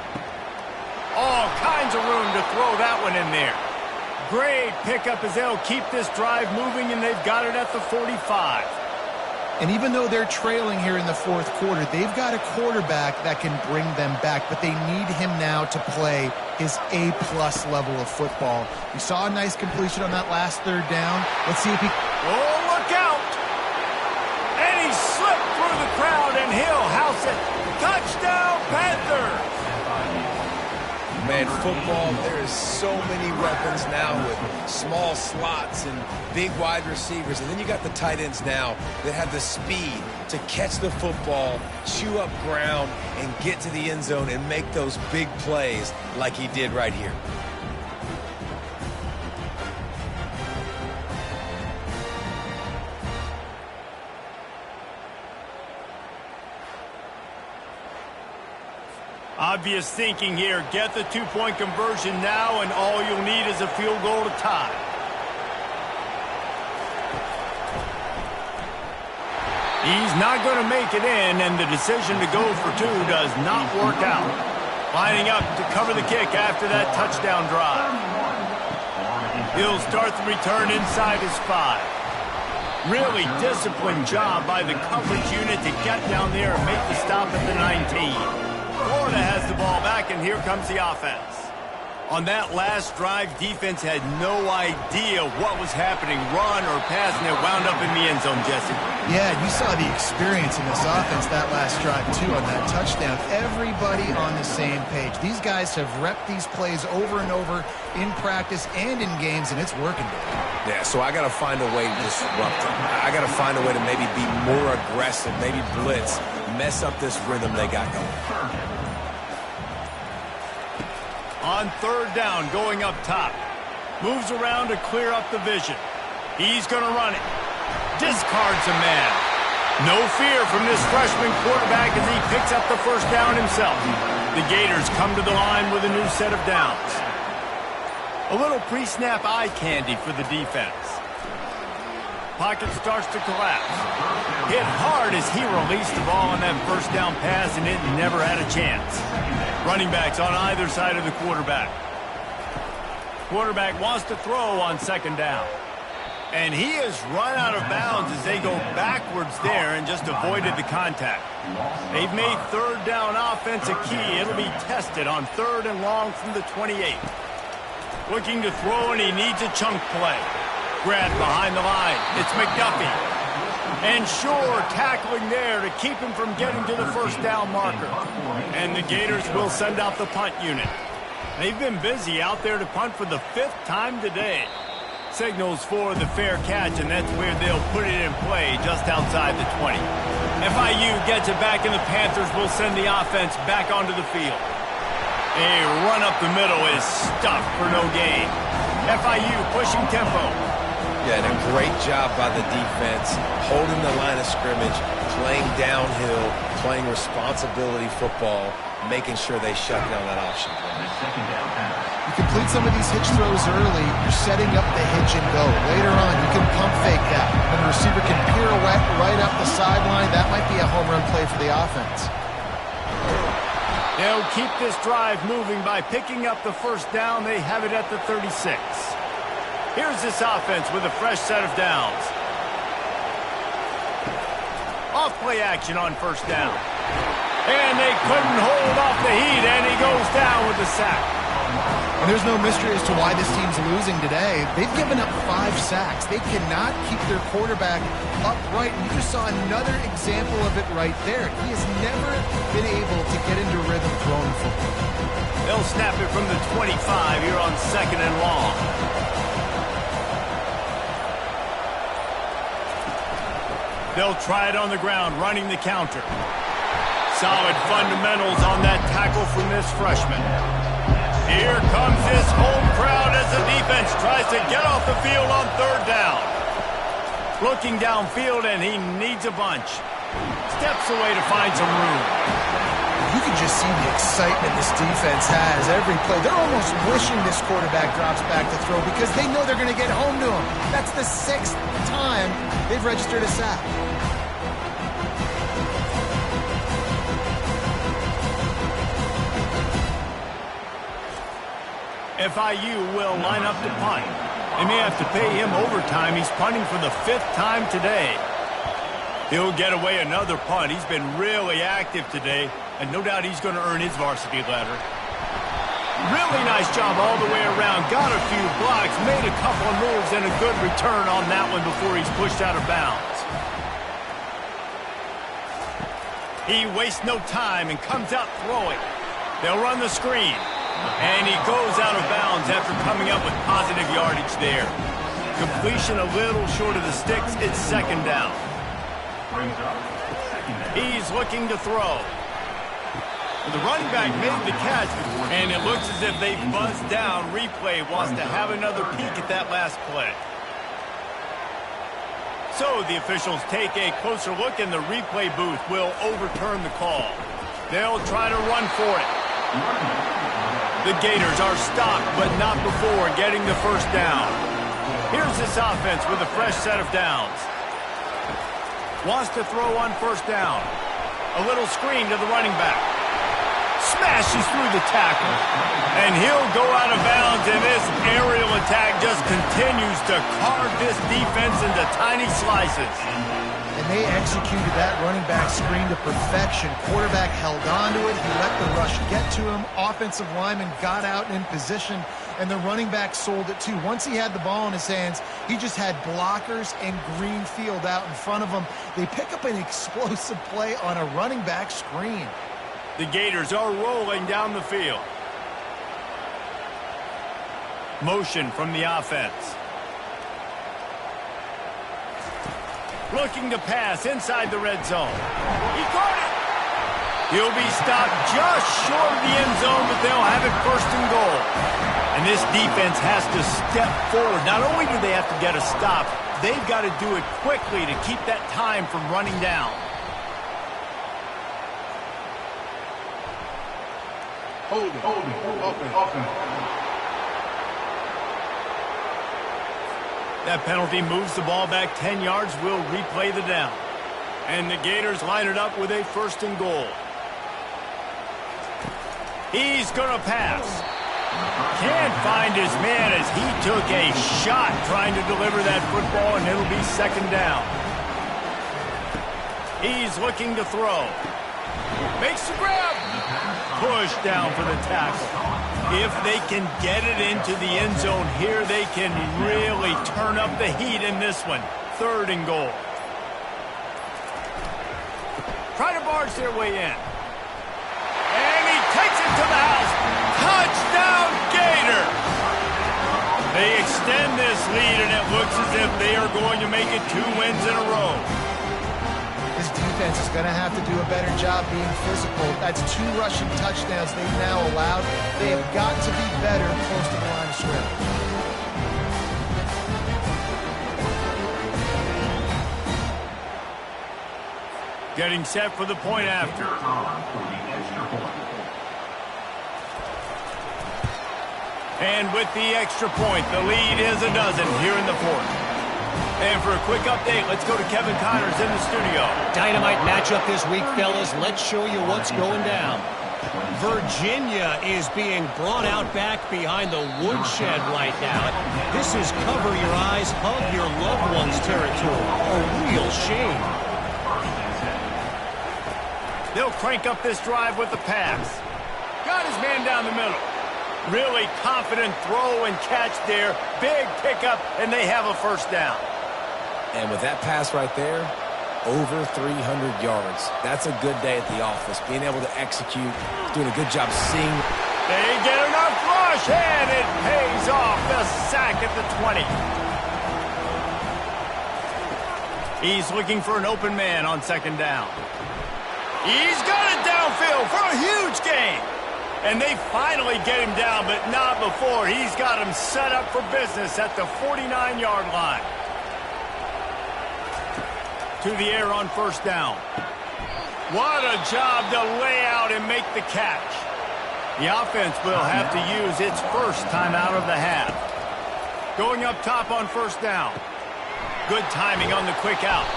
All kinds of room to throw that one in there. Great pickup as they'll keep this drive moving, and they've got it at the 45. And even though they're trailing here in the fourth quarter, they've got a quarterback that can bring them back, but they need him now to play his A-plus level of football. We saw a nice completion on that last third down. Let's see if he... Oh, look out! And he slipped through the crowd, and he'll house it. Touchdown, Panthers! Man, football, there is so many weapons now with small slots and big wide receivers. And then you got the tight ends now that have the speed to catch the football, chew up ground, and get to the end zone and make those big plays like he did right here. Obvious thinking here. Get the two-point conversion now, and all you'll need is a field goal to tie. He's not going to make it in, and the decision to go for two does not work out. Lining up to cover the kick after that touchdown drive. He'll start the return inside his 5. Really disciplined job by the coverage unit to get down there and make the stop at the 19. Florida has the ball back, and here comes the offense. On that last drive, defense had no idea what was happening, run or pass, and it wound up in the end zone, Jesse. Yeah, you saw the experience in this offense that last drive, too, on that touchdown. Everybody on the same page. These guys have repped these plays over and over in practice and in games, and it's working. Yeah, so I got to find a way to disrupt them. I got to find a way to maybe be more aggressive, maybe blitz, mess up this rhythm they got going. On third down, going up top. Moves around to clear up the vision. He's going to run it. Discards a man. No fear from this freshman quarterback as he picks up the first down himself. The Gators come to the line with a new set of downs. A little pre-snap eye candy for the defense. Pocket starts to collapse. Hit hard as he released the ball on that first down pass, and it never had a chance. Running backs on either side of the quarterback. Quarterback wants to throw on second down. And he has run out of bounds as they go backwards there and just avoided the contact. They've made third down offense a key. It'll be tested on third and long from the 28. Looking to throw, and he needs a chunk play. Grad behind the line. It's McDuffie. And Shore tackling there to keep him from getting to the first down marker. And the Gators will send out the punt unit. They've been busy out there to punt for the 5th time today. Signals for the fair catch, and that's where they'll put it in play just outside the 20. FIU gets it back, and the Panthers will send the offense back onto the field. A run up the middle is stuffed for no gain. FIU pushing tempo. Yeah, and a great job by the defense, holding the line of scrimmage, playing downhill, playing responsibility football, making sure they shut down that option play. You complete some of these hitch throws early, you're setting up the hitch and go. Later on, you can pump fake that. When the receiver can pirouette right up the sideline, that might be a home run play for the offense. They'll keep this drive moving by picking up the first down. They have it at the 36. Here's this offense with a fresh set of downs. Off play action on first down. And they couldn't hold off the heat, and he goes down with the sack. And there's no mystery as to why this team's losing today. They've given up 5 sacks. They cannot keep their quarterback upright. And you just saw another example of it right there. He has never been able to get into rhythm throwing football. They'll snap it from the 25 here on second and long. They'll try it on the ground, running the counter. Solid fundamentals on that tackle from this freshman. Here comes this home crowd as the defense tries to get off the field on third down. Looking downfield, and he needs a bunch. Steps away to find some room. You can just see the excitement this defense has every play. They're almost wishing this quarterback drops back to throw because they know they're going to get home to him. That's the 6th time they've registered a sack. FIU will line up to punt. They may have to pay him overtime. He's punting for the 5th time today. He'll get away another punt. He's been really active today, and no doubt he's going to earn his varsity letter. Really nice job all the way around. Got a few blocks, made a couple of moves, and a good return on that one before he's pushed out of bounds. He wastes no time and comes out throwing. They'll run the screen. And he goes out of bounds after coming up with positive yardage there. Completion a little short of the sticks. It's 2nd down. He's looking to throw. The running back made the catch, and it looks as if they've buzzed down. Replay wants to have another peek at that last play. So the officials take a closer look, and the replay booth will overturn the call. They'll try to run for it. The Gators are stopped, but not before getting the 1st down. Here's this offense with a fresh set of downs. Wants to throw on 1st down. A little screen to the running back. Smashes through the tackle. And he'll go out of bounds, and this aerial attack just continues to carve this defense into tiny slices. And they executed that running back screen to perfection. Quarterback held on to it. He let the rush get to him. Offensive lineman got out in position, and the running back sold it too. Once he had the ball in his hands, he just had blockers and green field out in front of him. They pick up an explosive play on a running back screen. The Gators are rolling down the field. Motion from the offense. Looking to pass inside the red zone. He caught it. He'll be stopped just short of the end zone, but they'll have it 1st and goal. And this defense has to step forward. Not only do they have to get a stop, they've got to do it quickly to keep that time from running down. Holding. Offense. That penalty moves the ball back 10 yards. We'll replay the down. And the Gators line it up with a 1st and goal. He's going to pass. Can't find his man as he took a shot trying to deliver that football, and it'll be 2nd down. He's looking to throw. Makes the grab. Push down for the tackle. If they can get it into the end zone here, they can really turn up the heat in this one. 3rd and goal. Try to barge their way in. And he takes it to the house. Touchdown, Gators! They extend this lead, and it looks as if they are going to make it 2 wins in a row. This defense is going to have to do a better job being physical. That's 2 rushing touchdowns they've now allowed. They have got to be better close to the line of scrimmage. Getting set for the point after. And with the extra point, the lead is a dozen here in the 4th. And for a quick update, let's go to Kevin Connors in the studio. Dynamite matchup this week, fellas. Let's show you what's going down. Virginia is being brought out back behind the woodshed right now. This is cover your eyes, hug your loved ones territory. A real shame. They'll crank up this drive with the pass. Got his man down the middle. Really confident throw and catch there. Big pickup, and they have a 1st down. And with that pass right there, over 300 yards. That's a good day at the office. Being able to execute, doing a good job seeing. They get enough rush, and it pays off. The sack at the 20. He's looking for an open man on 2nd down. He's got it down. field for a huge gain. And they finally get him down, but not before. He's got him set up for business at the 49-yard line. To the air on first down. What a job to lay out and make the catch. The offense will have to use its first timeout of the half. Going up top on first down. Good timing on the quick out.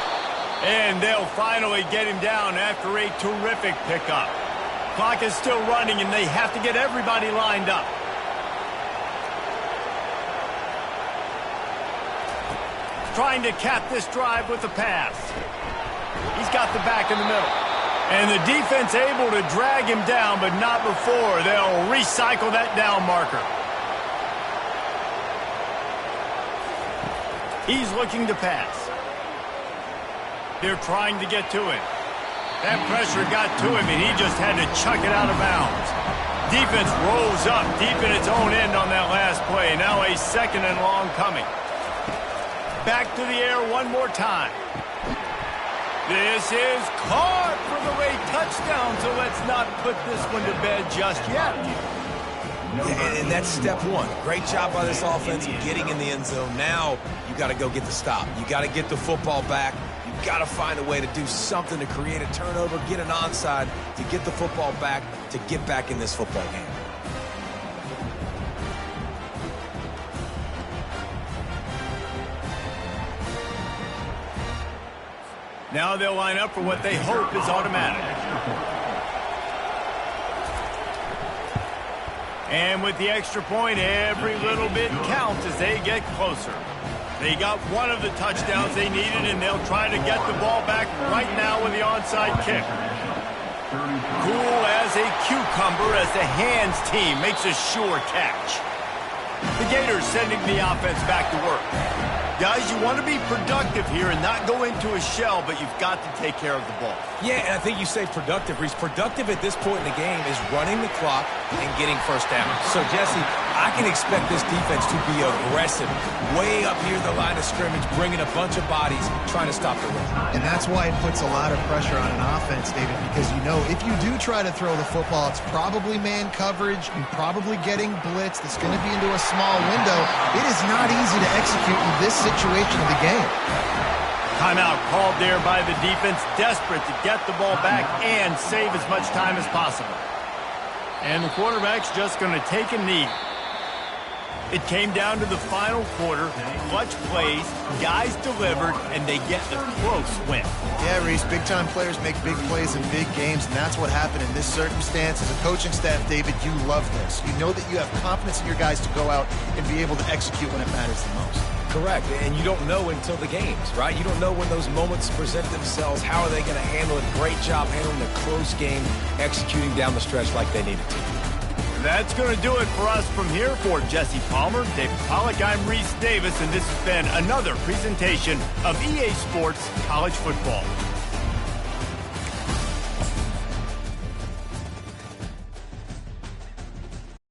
And they'll finally get him down after a terrific pickup. Clock is still running, and they have to get everybody lined up. Trying to cap this drive with a pass. He's got the back in the middle. And the defense able to drag him down, but not before. They'll recycle that down marker. He's looking to pass. They're trying to get to him. That pressure got to him, and he just had to chuck it out of bounds. Defense rolls up deep in its own end on that last play. Now a second and long coming. Back to the air one more time. This is caught for the late touchdown, so let's not put this one to bed just yet. And that's step one. Great job by this offense getting in the end zone. Now you got to go get the stop. You got to get the football back. You got to find a way to do something to create a turnover, get an onside, to get the football back, to get back in this football game. Now they'll line up for what they hope is automatic. And with the extra point, every little bit counts as they get closer. They got one of the touchdowns they needed, and they'll try to get the ball back right now with the onside kick. Cool as a cucumber as the hands team makes a sure catch. The Gators sending the offense back to work. Guys, you want to be productive here and not go into a shell, but you've got to take care of the ball. Yeah, and I think you say productive, Reese. Productive at this point in the game is running the clock and getting first down. So, Jesse, I can expect this defense to be aggressive, way up near the line of scrimmage, bringing a bunch of bodies, trying to stop the run. And that's why it puts a lot of pressure on an offense, David, because you know if you do try to throw the football, it's probably man coverage and probably getting blitz that's going to be into a small window. It is not easy to execute in this situation of the game. Timeout called there by the defense, desperate to get the ball back and save as much time as possible. And the quarterback's just going to take a knee. It came down to the final quarter, clutch plays, guys delivered, and they get the close win. Yeah, Reese, big-time players make big plays in big games, and that's what happened in this circumstance. As a coaching staff, David, you love this. You know that you have confidence in your guys to go out and be able to execute when it matters the most. Correct, and you don't know until the games, right? You don't know when those moments present themselves. How are they going to handle it? Great job handling a close game, executing down the stretch like they needed to. That's going to do it for us from here. For Jesse Palmer, David Pollack, I'm Reese Davis, and this has been another presentation of EA Sports College Football.